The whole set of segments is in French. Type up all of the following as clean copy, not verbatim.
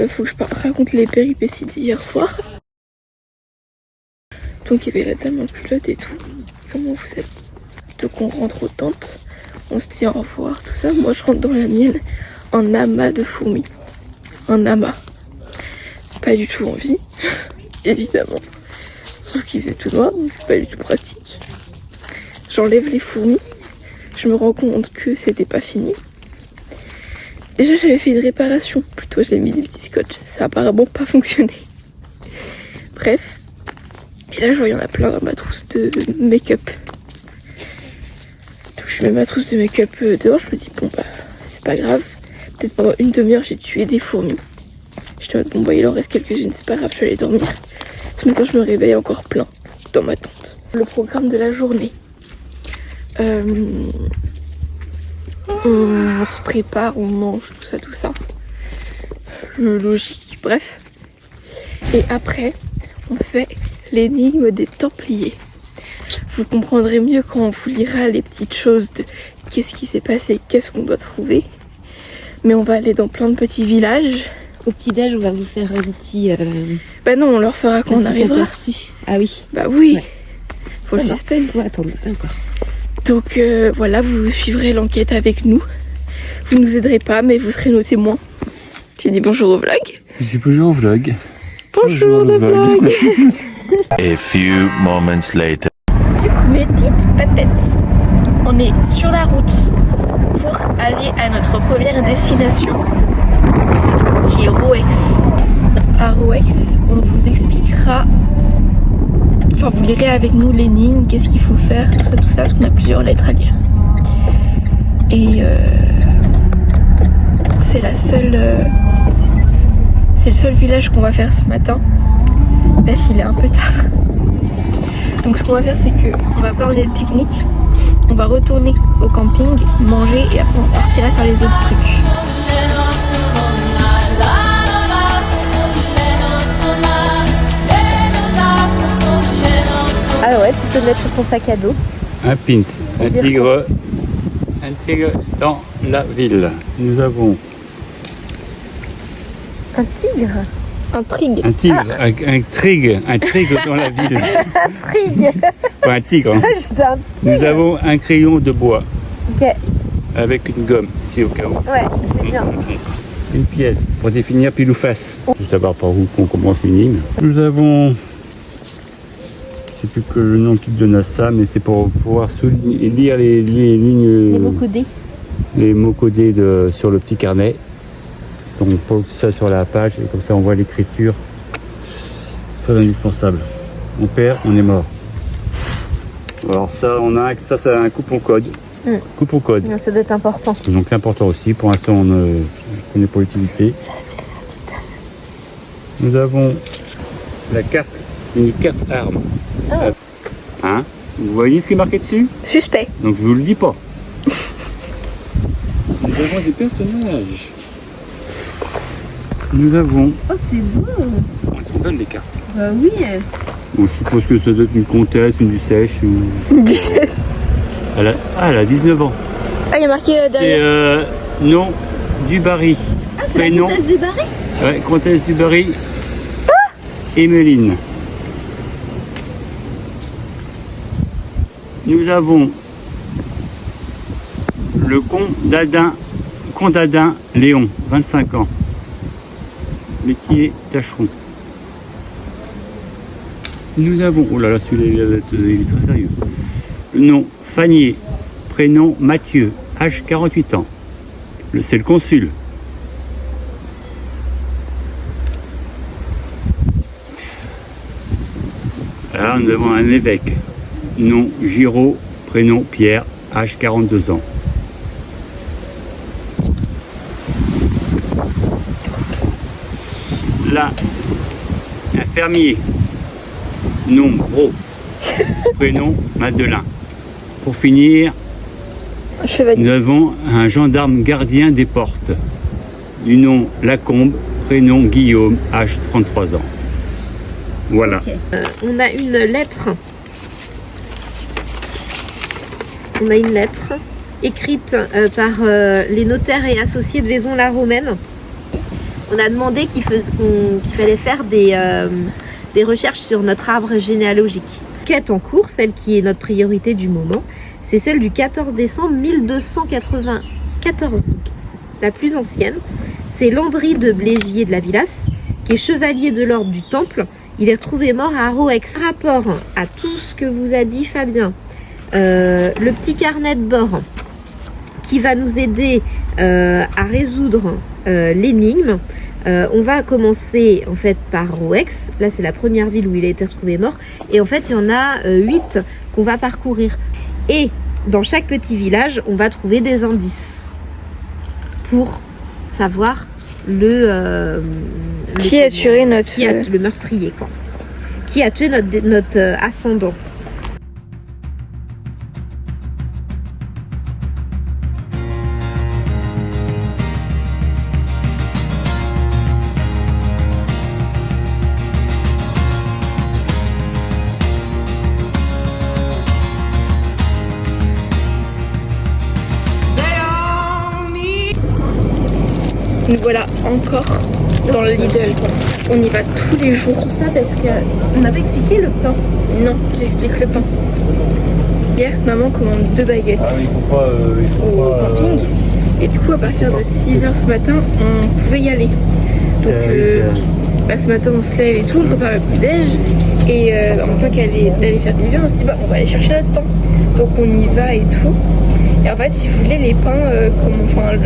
Faut que je raconte les péripéties d'hier soir. Donc il y avait la dame en culotte et tout. Comment vous êtes? Donc on rentre aux tentes, on se dit au revoir, tout ça. Moi je rentre dans la mienne en amas de fourmis. En amas. Pas du tout envie, évidemment. Sauf qu'il faisait tout noir, donc c'est pas du tout pratique. J'enlève les fourmis. Je me rends compte que c'était pas fini. Déjà j'avais fait une réparation, plutôt j'ai mis des petits scotch, ça a apparemment pas fonctionné. Bref, et là je vois il y en a plein dans ma trousse de make-up. Donc je mets ma trousse de make-up dehors, je me dis bon bah c'est pas grave, peut-être pendant une demi-heure j'ai tué des fourmis. Je te dis bon bah il en reste quelques-unes, c'est pas grave, je vais aller dormir. Ce matin je me réveille encore plein dans ma tente. Le programme de la journée. On se prépare, on mange, tout ça. Le logique, bref. Et après, on fait l'énigme des Templiers. Vous comprendrez mieux quand on vous lira les petites choses de qu'est-ce qui s'est passé, qu'est-ce qu'on doit trouver. Mais on va aller dans plein de petits villages. Au petit-déj, on va vous faire un petit... Bah non, on leur fera quand on arrivera. Aperçu. Ah oui. Bah oui. Ouais. Faut le suspense. On va attendre encore. Donc voilà, vous suivrez l'enquête avec nous. Vous ne nous aiderez pas, mais vous serez nos témoins. Tu dis bonjour au vlog. Je dis bonjour au vlog. Bonjour le vlog. A few moments later. Du coup, mes petites papettes, on est sur la route pour aller à notre première destination, qui est Rouex. À Rouex, on vous expliquera... Enfin, vous lirez avec nous l'énigme, qu'est-ce qu'il faut faire, tout ça, parce qu'on a plusieurs lettres à lire. Et c'est la seule... c'est le seul village qu'on va faire ce matin, parce qu'il est un peu tard. Donc ce qu'on va faire, c'est qu'on va pas emmener le pique-nique, on va retourner au camping, manger, et après on partira faire les autres trucs. Ah ouais, tu peux le mettre sur ton sac à dos. Un pins, un tigre dans la ville. Nous avons Un tigre. Un trig. un tigre, un tigre dans la ville. Un trig. Pas un tigre. Hein. J'étais un tigre. Nous avons un crayon de bois Ok, avec une gomme, si au cas où. ouais, c'est bien. Une pièce pour définir pile ou face. Je veux savoir par où on commence l'énigme. Nous avons... Je sais plus que le nom qui donne à ça, mais c'est pour pouvoir lire les lignes, Les mots codés. les mots codés sur le petit carnet. Parce qu'on pose ça sur la page et comme ça on voit l'écriture. Très indispensable. On perd, on est mort. Alors ça, ça c'est un coupon code. Coupon code. Ça doit être important. Donc c'est important aussi. Pour l'instant on ne connaît pas l'utilité. Nous avons la carte, une carte arme. Hein? Vous voyez ce qui est marqué dessus? Suspect. Donc je vous le dis pas. Nous avons des personnages. Nous avons... Oh, c'est beau. On se donne les cartes. Bah oui. Bon, je suppose que ça doit être une comtesse, une duchesse ou... Une duchesse. Elle a 19 ans. Ah, il y a marqué derrière. C'est nom du Barry. Ah, c'est la comtesse du Barry. Ouais, comtesse du Barry. Emmeline. Nous avons le Condadin Léon, 25 ans. Métier tâcheron. Nous avons, oh là là, celui-là il est très sérieux. Le nom Fanier, prénom Mathieu, âge 48 ans. C'est le consul. Là, nous avons un évêque. Nom Giraud, prénom Pierre, âge 42 ans. Là, un fermier. Nom Gros, prénom Madeleine. Pour finir, Chevalier. nous avons un gendarme gardien des portes. du nom Lacombe, prénom Guillaume, âge 33 ans. Voilà. Okay. On a une lettre. On a une lettre écrite par les notaires et associés de Vaison-la-Romaine. On a demandé qu'il fallait faire des recherches sur notre arbre généalogique. Quête en cours, celle qui est notre priorité du moment, c'est celle du 14 décembre 1294, la plus ancienne. C'est Landry de Blégier de la Villasse, qui est chevalier de l'ordre du Temple. Il est retrouvé mort à Roex. Rapport à tout ce que vous a dit Fabien, le petit carnet de bord qui va nous aider à résoudre l'énigme. On va commencer en fait par Roex. Là, c'est la première ville où il a été retrouvé mort. Et en fait, il y en a 8 qu'on va parcourir. Et dans chaque petit village, on va trouver des indices pour savoir le meurtrier, quoi. Qui a tué notre ascendant. Nous voilà encore dans le Lidl. On y va tous les jours. Tout ça parce qu'on n'a pas expliqué le plan. Non, j'explique le plan. Hier, maman commande 2 baguettes au camping. Et du coup, à partir de 6h ce matin, on pouvait y aller. Donc, ce matin, on se lève et tout, on prépare le petit-déj. Et en tant d'aller faire pipi, on se dit, on va aller chercher notre pain. Donc, on y va et tout. Et en fait, si vous voulez, les pains,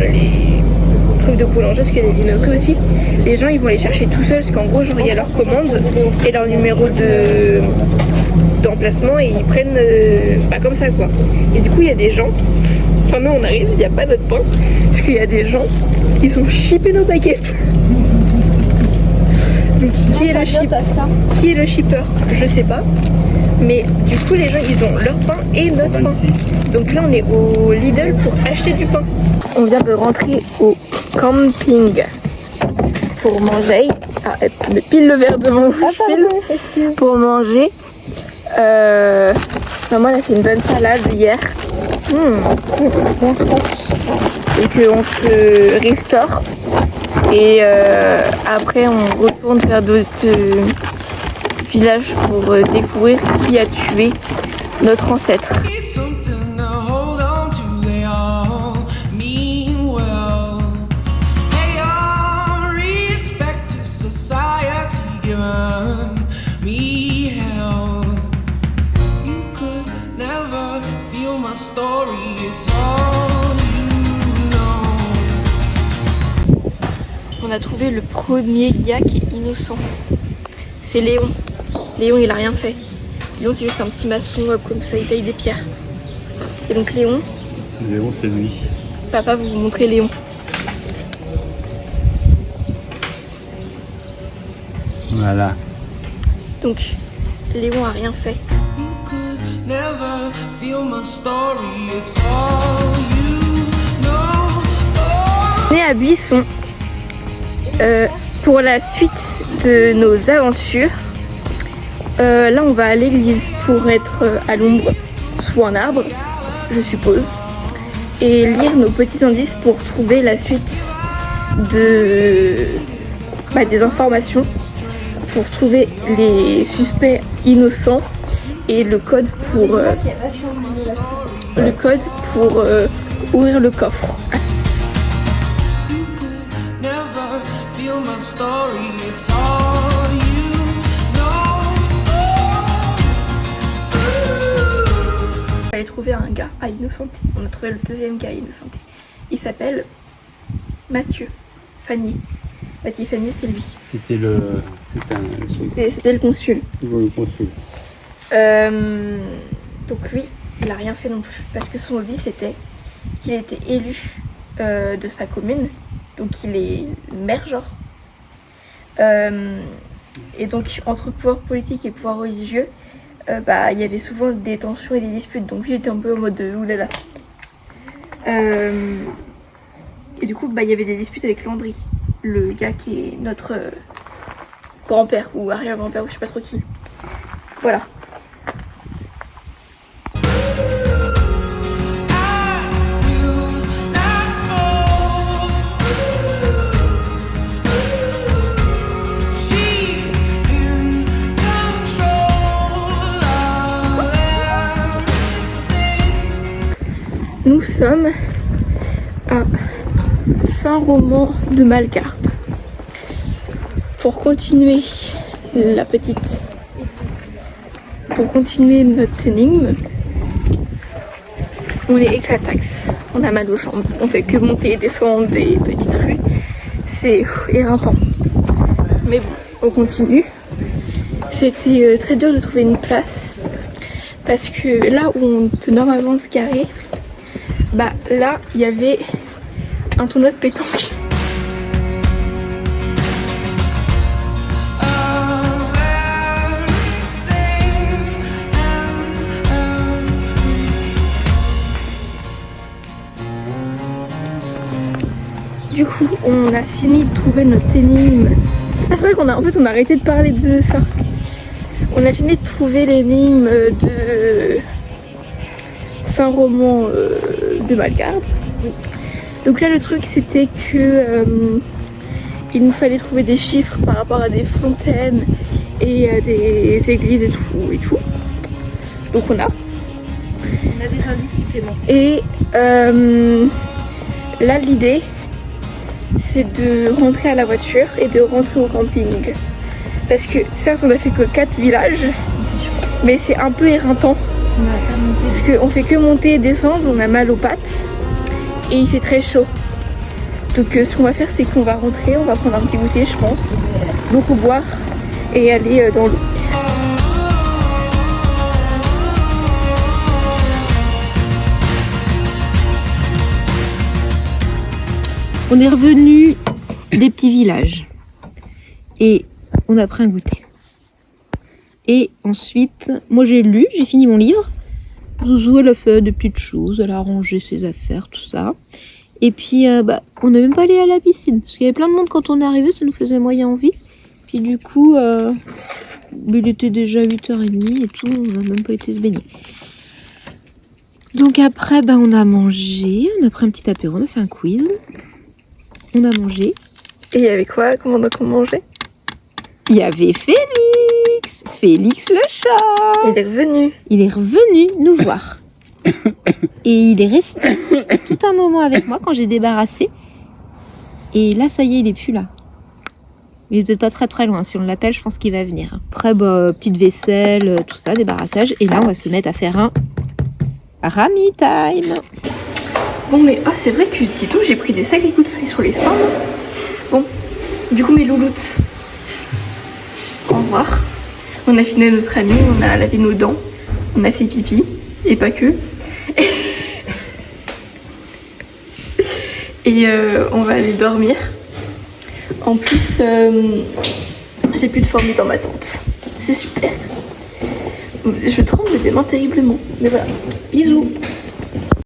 les trucs de boulanger, parce qu'il y a des viennoiseries aussi, les gens ils vont les chercher tout seuls, parce qu'en gros, genre il y a leur commande et leur numéro d'emplacement et ils prennent comme ça quoi. Et du coup, il y a des gens, nous on arrive, il n'y a pas notre pain, parce qu'il y a des gens, ils ont shippé nos baguettes. Donc qui est le shipper, je sais pas. Mais du coup, les gens, ils ont leur pain et notre pain. Donc là, on est au Lidl pour acheter du pain. On vient de rentrer au camping pour manger. Mais pile le verre devant vous, pour manger. Maman, elle a fait une bonne salade hier. Et qu'on se restaure. Et après, on retourne vers d'autres village pour découvrir qui a tué notre ancêtre. On a trouvé le premier gars qui est innocent. C'est Léon. Léon, il a rien fait. Léon, c'est juste un petit maçon comme ça, il taille des pierres. Et donc Léon, c'est lui. Papa, vous montrez Léon. Voilà. Donc, Léon a rien fait. On est à Buisson. Pour la suite de nos aventures, là on va à l'église pour être à l'ombre sous un arbre, je suppose, et lire nos petits indices pour trouver la suite des informations, pour trouver les suspects innocents et le code pour ouvrir le coffre. On va aller trouver un gars à innocenté. On a trouvé le deuxième gars à innocenté. Il s'appelle Mathieu Fanny. Mathieu Fanny, c'est lui. C'était le consul. Le consul. Donc lui, il n'a rien fait non plus. Parce que son hobby, c'était qu'il était élu de sa commune. Donc il est maire, genre. Et donc entre pouvoir politique et pouvoir religieux, il y avait souvent des tensions et des disputes. Donc lui, il était un peu en mode oulala. Et du coup, bah, il y avait des disputes avec Landry, le gars qui est notre grand-père ou arrière-grand-père ou je sais pas trop qui. Voilà. Nous sommes à Saint-Roman-de-Malgarde pour continuer notre énigme. On est éclataxe, on a mal aux jambes, on fait que monter et descendre des petites rues, c'est éreintant. Mais bon, on continue. C'était très dur de trouver une place parce que là où on peut normalement se garer, bah là il y avait un tournoi de pétanque. Du coup, on a fini de trouver notre énigme. Ah, c'est vrai qu'on a arrêté de parler de ça. On a fini de trouver l'énigme de Saint-Roman de Malgarde. Donc là, le truc, c'était que il nous fallait trouver des chiffres par rapport à des fontaines et à des églises et tout. Donc on a des indices supplémentaires. Et là, l'idée, c'est de rentrer à la voiture et de rentrer au camping. Parce que certes, on a fait que 4 villages, mais c'est un peu éreintant. Parce qu'on fait que monter et descendre, on a mal aux pattes et il fait très chaud. Donc ce qu'on va faire, c'est qu'on va rentrer, on va prendre un petit goûter, je pense, beaucoup boire et aller dans l'eau. On est revenu des petits villages et on a pris un goûter. Et ensuite, moi j'ai fini mon livre. Zouzou, elle a fait des petites choses, elle a rangé ses affaires, tout ça. Et puis, on n'est même pas allé à la piscine, parce qu'il y avait plein de monde quand on est arrivé, ça nous faisait moyen envie. Puis du coup, il était déjà 8h30 et tout, on n'a même pas été se baigner. Donc après, on a mangé, on a pris un petit apéro, on a fait un quiz. On a mangé. Et il y avait quoi? Comment on mangeait? Il y avait Félix le chat. Il est revenu nous voir. Et il est resté tout un moment avec moi quand j'ai débarrassé. Et là, ça y est, il est plus là. Il est peut-être pas très très loin. Si on l'appelle, je pense qu'il va venir. Après, petite vaisselle, tout ça, débarrassage. Et là, on va se mettre à faire un Rami time. Bon, mais c'est vrai que dis-donc, j'ai pris des sacs à coups sur les cendres. Bon, du coup, mes louloutes, au revoir. On a fini notre ami, on a lavé nos dents, on a fait pipi, et pas que. Et on va aller dormir. En plus, j'ai plus de fourmis dans ma tente. C'est super. Je tremble des mains terriblement. Mais voilà, bisous.